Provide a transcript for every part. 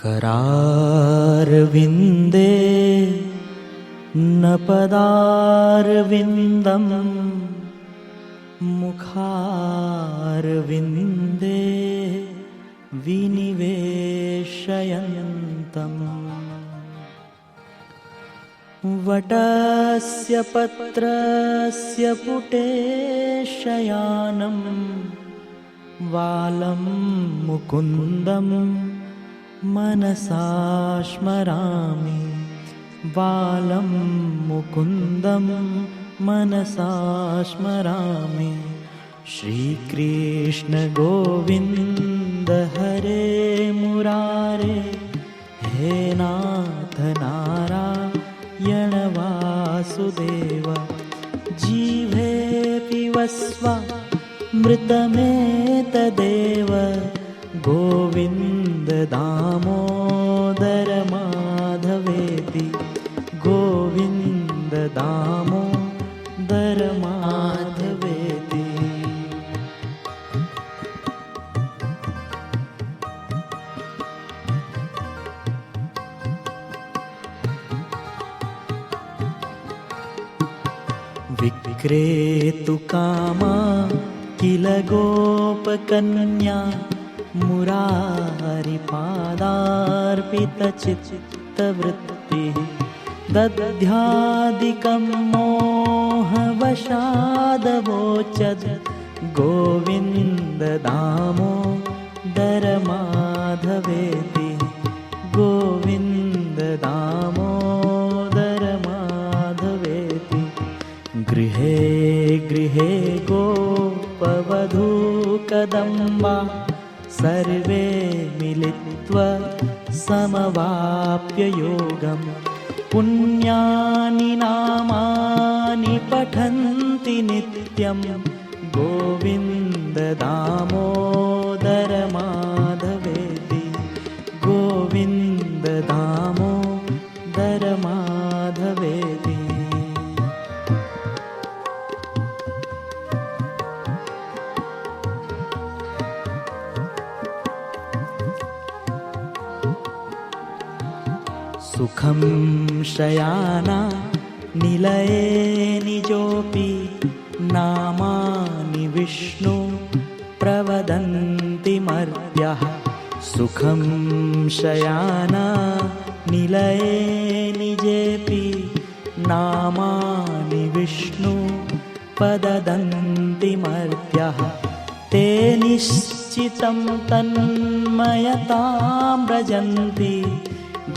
करारविन्दे न पदारविन्दं मुखारविन्दे विनिवेशयन्तम् वटस्य पत्रस्य पुटे शयानं वालं मुकुन्दं मनसा स्मरामि बालं मुकुन्दं मनसा स्मरामि। श्रीकृष्ण गोविन्द हरे मुरारे हे नाथ नारायण वासुदेव जीवे पिबस्व मृतमेतदेव गोविन्द दामोदर माधवेति गोविन्द दामोदर माधवेति। विक्रेतु कामा किल गोपकन्या मुरारिपादार्पितचित्तवृत्तिः दध्यादिकं मोहवशादवोचद् गोविन्द दामोदर माधवेति गोविन्द दामोदर माधवेति। गृहे गृहे गोपवधूकदम्बा सर्वे मिलित्वा समवाप्य योगम् पुण्यानि नामानि पठन्ति नित्यं गोविन्द दामोदर माधवेति गोविन्द दामोदर माधवेति। सुखं शयाना निलये निजोऽपि नामानि विष्णु प्रवदन्ति मर्त्यः सुखं शयाना निलये निजेऽपि नामानि विष्णु प्रवदन्ति मर्त्यः ते निश्चितं तन्मयतां व्रजन्ति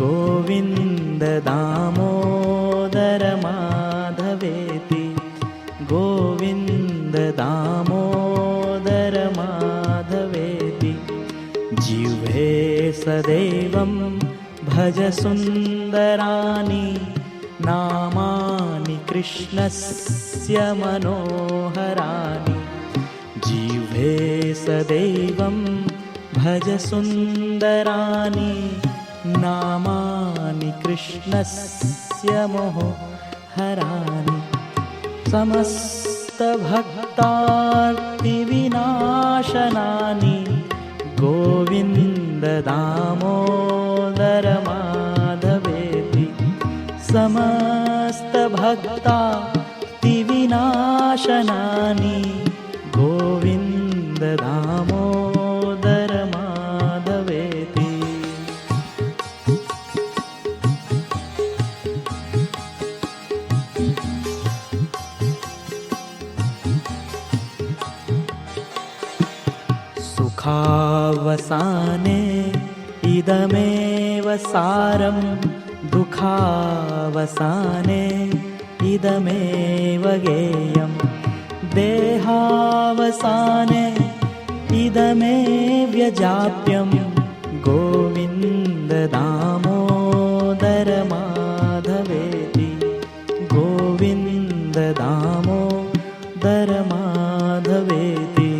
गोविन्द दामोदर माधवेति गोविन्द दामोदर माधवेति। जिह्वे सदैवं भज सुन्दराणि नामानि कृष्णस्य मनोहराणि जिह्वे सदैवं भज सुन्दराणि नामानि कृष्णस्य मनोहराणि। समस्तभक्तार्तिविनाशनानि गोविन्द दामोदर माधवेति समस्तभक्तार्तिविनाशनानि गोविन्द दामोदर माधवेति। सुखावसाने इदमेव सारं दुःखावसाने इदमेव गेयं देहावसाने इदमेव जाप्यं गोविन्द दामोदर माधवेति गोविन्द दामोदर माधवेति।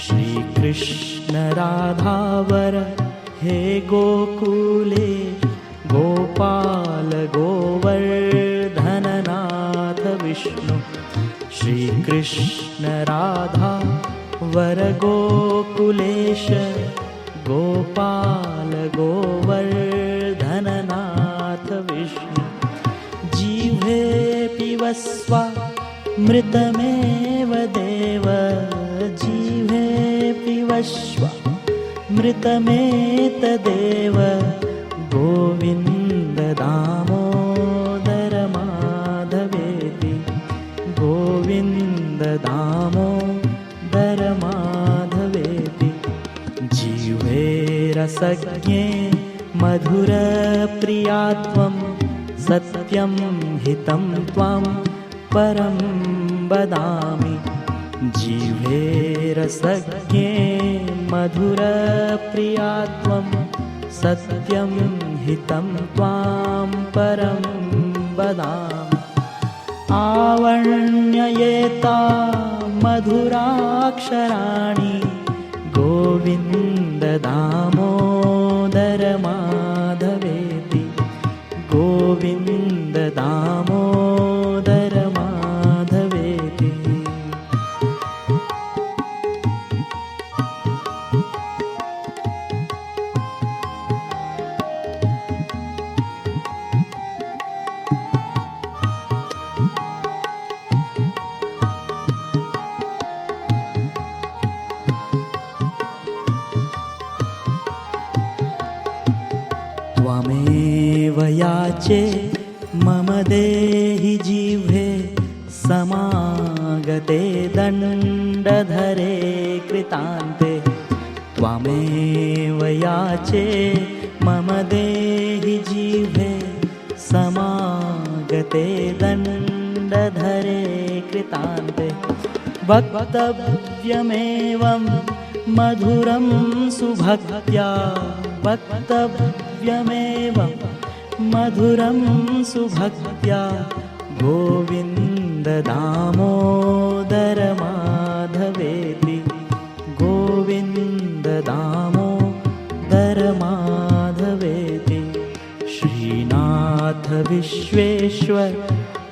श्रीकृष्ण राधावर हे गोकुले गोपाल गोवर्धननाथ विष्णु श्रीकृष्ण राधा वर गोकुलेश गोपाल गोवर्धन मृतमेव देव जीवे पिबस्व मृतमेतदेव गोविन्द दामोदर माधवेति गोविन्द दामोदर माधवेति जीवे रसज्ञे मधुरप्रियात्वं सत्यं हितं त्वां परं वदामि जीवे रसज्ञे मधुरप्रियात्वं सत्यं हितं त्वां परं वदामि आवर्ण्ययेता मधुराक्षराणि गोविन्द दामोदर माधवेति गोविन्द दामोदर माधवेति त्वमेव याचे मम देहि जिह्वे समागते दण्डधरे कृतान्ते त्वमेव याचे मम देहि जिह्वे समागते दण्डधरे कृतान्ते वक्तव्यमेवं मधुरं सुभक्त्या वक्तव्यमेवं मधुरं सुभक्त्या गोविन्द दामोदर माधवेति गोविन्द दामोदर माधवेति श्रीनाथ विश्वेश्वर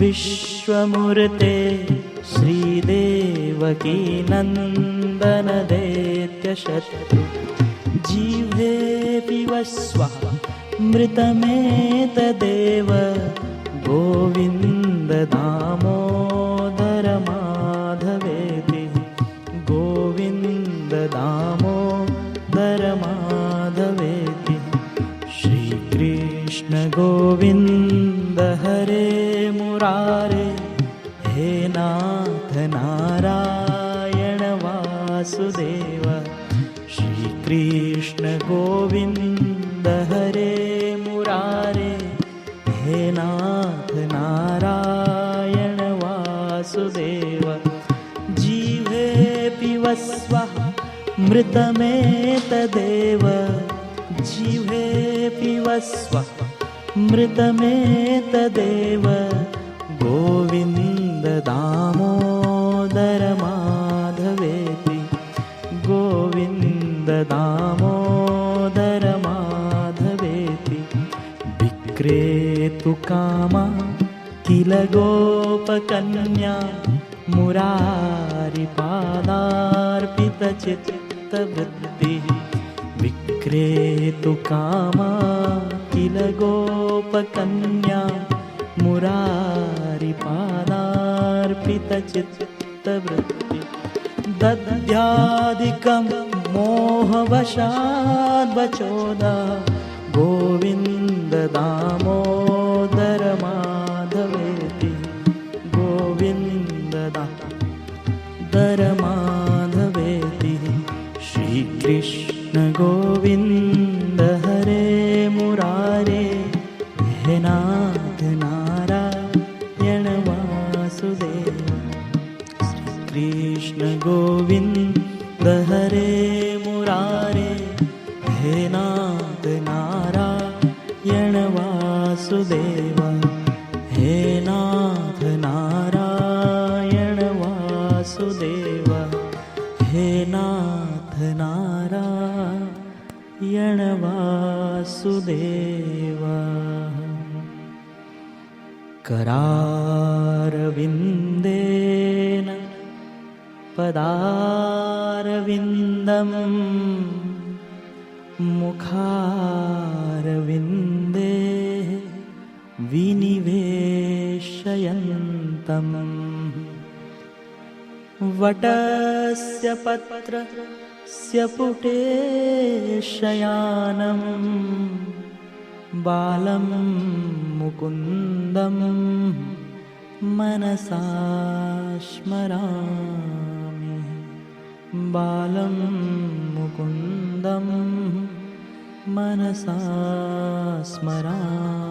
विश्वमूर्ते श्रीदेवकी नन्दन दैत्यशत्रु जीवे पिबस्व मृतमेतदेव गोविन्द दामोदर माधवेति गोविन्द दामोदर माधवेति श्रीकृष्ण गोविन्द हरे मुरारे हे नाथ नारायण वासुदेव श्रीकृष्ण गोविन्द हरे मुरारे हे नाथ नारायण वासुदेव जीवे पिबस्व मृतमेतदेव जीवे पिबस्व मृतमेतदेव गोविन्द दामोदर माधवेति गोविन्द दामोदर माधवेति विक्रेतु कामा किल गोपकन्या मुरारिपादार्पितचित्तवृत्तिः विक्रेतु कामा किल गोपकन्या मुरारिपादार्पितचित्तवृत्तिः दद्यादिकं मोहवशाद्वचोदा गोविन्द दामोदर माधवेति गोविन्द दामोदर माधवेति श्रीकृष्ण गोविन्द हरे मुरारे हे नाथ नारायण वासुदेव कृष्ण गोविन्द हरे मुरारे हे नाथ नारायण वासुदेव हे नाथ नारायण वासुदेव हे नाथ नारायण वासुदेव करारविन्देन पदारविन्दं मुखारविन्दे विनिवेशयन् वटस्य पत्रस्य पुटे शयानं बालं मुकुन्दं मनसा स्मरामि, बालं मुकुन्दं मनसा स्मरामि।